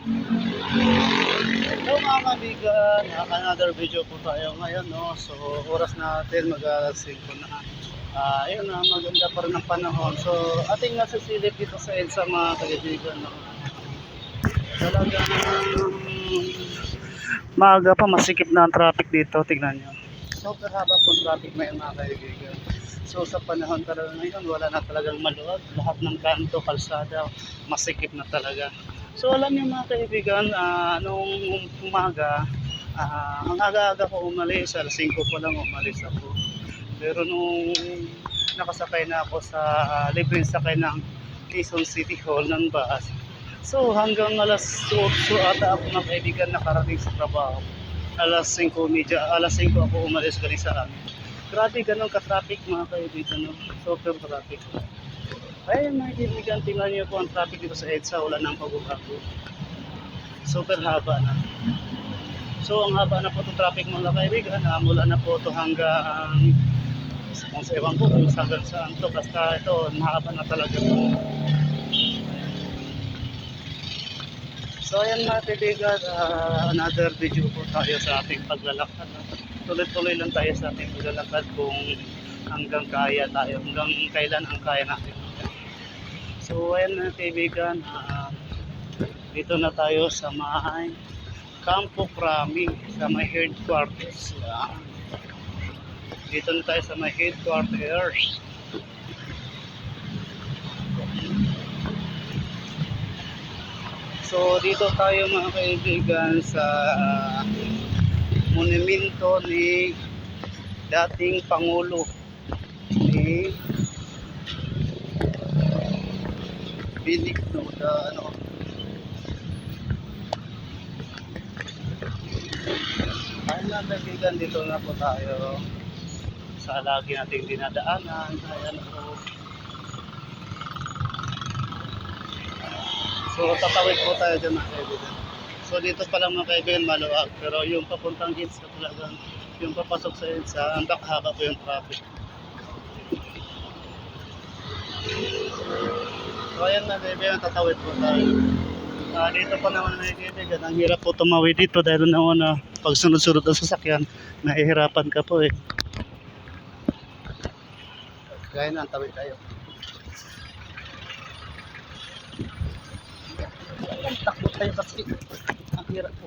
Hello mga kaibigan, another video po tayo ngayon, no? So oras natin mag-alas 5 na. Ayun na, maganda pa rin ang panahon. So ating nasisilip dito sa EDSA mga kaibigan, no? Talagang maaga pa, masikip na ang traffic dito, tignan nyo. Super haba po traffic ngayon mga kaibigan. So sa panahon talaga ngayon, wala na talagang maluwag. Lahat ng kanto, kalsada, masikip na talaga. So alam niyo mga kaibigan, nung umaga, ang aga-aga ko umalis, alas 5 pa lang umalis ako. Pero nung nakasakay na ako sa libreng sakay ng Quezon City Hall ng bus, so hanggang alas 8 ata ako mga kaibigan nakarating sa trabaho. Alas 5:30, alas 5 ako umalis galing sa amin. Grabe ganun ka-traffic mga kaibigan, no? Super traffic. Ayun mga kaibigan, tingnan niyo po ang traffic dito sa EDSA, wala nang pagbabago. Super haba na. So ang haba na po itong traffic mga kaibigan, mula na po ito hanggang kung sa ewan ko kung hanggang saan to, basta ito mahaba na talaga. So ayan mga kaibigan, another video po tayo sa ating paglalakad. Tuloy-tuloy lang tayo sa ating paglalakad kung hanggang kaya tayo, hanggang kailan ang kaya natin. So ayan mga kaibigan, dito na tayo sa may Campo Crame, sa may headquarters. Dito na tayo sa may headquarters. So dito tayo mga kaibigan sa monumento ni dating Pangulo ni Benigno Ayun na kaibigan, dito na po tayo sa lagi nating dinadaanan. Ayan po. So tatawid po tayo dyan mga kaibigan. So dito pa lang mga kaibigan maluwag, pero yung papuntang EDSA talagang, yung papasok sa EDSA, ang haba po yung traffic. So ayan na kaibigan, tatawid po tayo. Dito pa naman mga kaibigan, ang hirap po tumawid dito dahil na pag sunod-sunod ang sasakyan, nahihirapan ka po eh. Gaya na, tawid tayo. Takbo tayo kasi ang hirap po.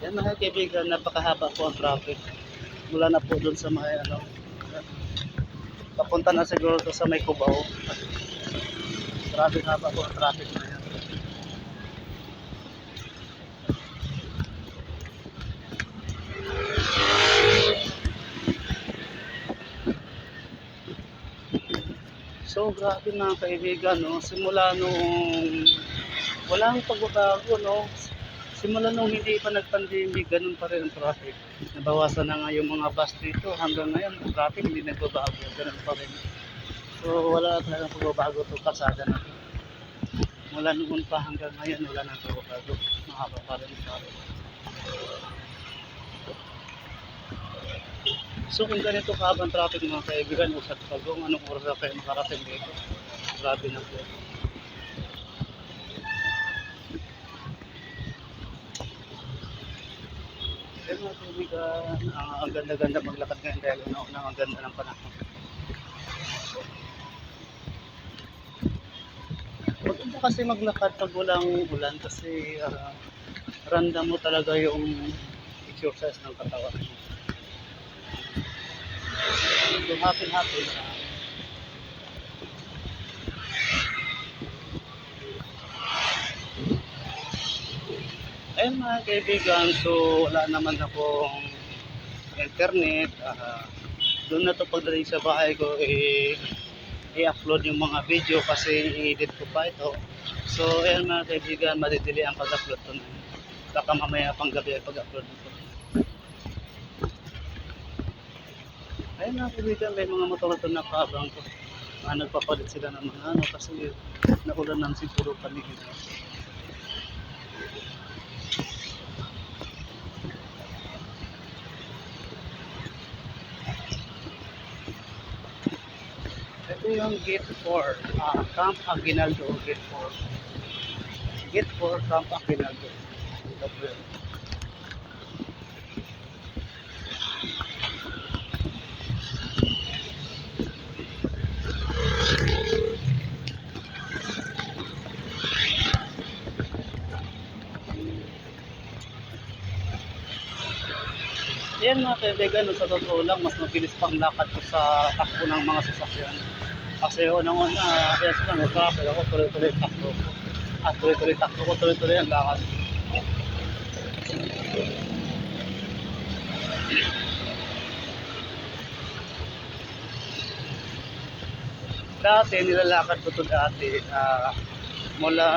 Yan mga kaibigan, napakahaba po ang traffic. Mula na po dun sa may papunta na siguro to sa may Cubao. Grabe haba po ang traffic na yan. So grabe mga kaibigan, no? Simula nung walang pagbabago, no? Simula nung hindi pa nag-pandemic, ganun pa rin ang traffic. Nabawasan na nga yung mga bus dito, hanggang ngayon ang traffic hindi nagbabago, ganun pa rin. So wala talagang pagbabago to, kasada na to. Mula noon pa hanggang ngayon wala nang pagbabago, mahaba pa rin ang traffic. So kung ganito kahabang traffic mga kaibigan, usap pa kung anong oras na kayo makarating dito. Grabe na po. Kaya mga kaibigan, ang ganda-ganda maglakad ngayon dahil una-una ang ganda ng panahon. Maganda kasi maglakad pag walang ulan kasi random mo talaga yung exercise ng katawan. So happy-happy na. Ayun mga kaibigan, so wala naman akong internet. Doon na to pagdating sa bahay ko, i-upload yung mga video kasi i-edit ko pa ito. So ayun mga kaibigan, madidili ang pag-upload to na. Baka mamaya pang gabi ay pag-upload ko. Ayun mga kaibigan, may mga motor na nakaabang ko. Nagpapalit sila ng mga kasi naulan ng siguro paligid. Ito yung Gate 4, Camp Aguinaldo, Gate 4. Gate 4, Camp Aguinaldo. Ito po yun. Ayan mga kaibigan, sa totoo lang, mas mabilis pang lakad ko sa takbo ng mga sasakyan. Kasi unang-una, kaya sila may traffic ako, tuloy-tuloy takbo ko. At tuloy-tuloy takbo ko, tuloy-tuloy ang lakad. Dati, nilalakad ko to dati, mula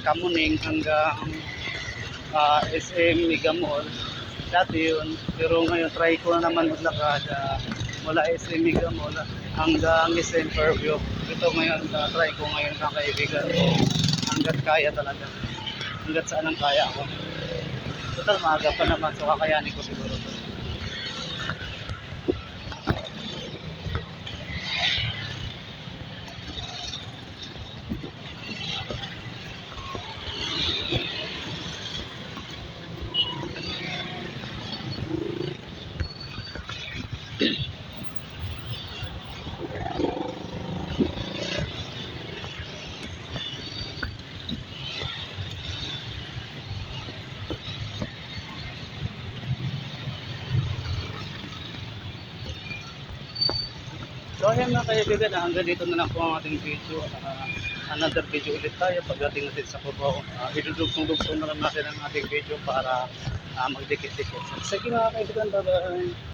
Kamuning hanggang SM Mega Mall. Dati yun, pero ngayon try ko na naman maglakad mula SM Mega Mall hanggang SM Fairview. Ito ngayon, try ko ngayon mga kaibigan ko hanggat kaya talaga. Hanggat saan ang kaya ako. Total, maaga pa naman, so kakayanin ko siguro to. So ayan mga kaibigan, hanggang dito na lang po ang ating video. Another video ulit tayo pagdating natin sa Cubao. Idudugtong-dugtong na lang natin ang ating video para magdikit-dikit. Sige mga kaibigan, bye-bye.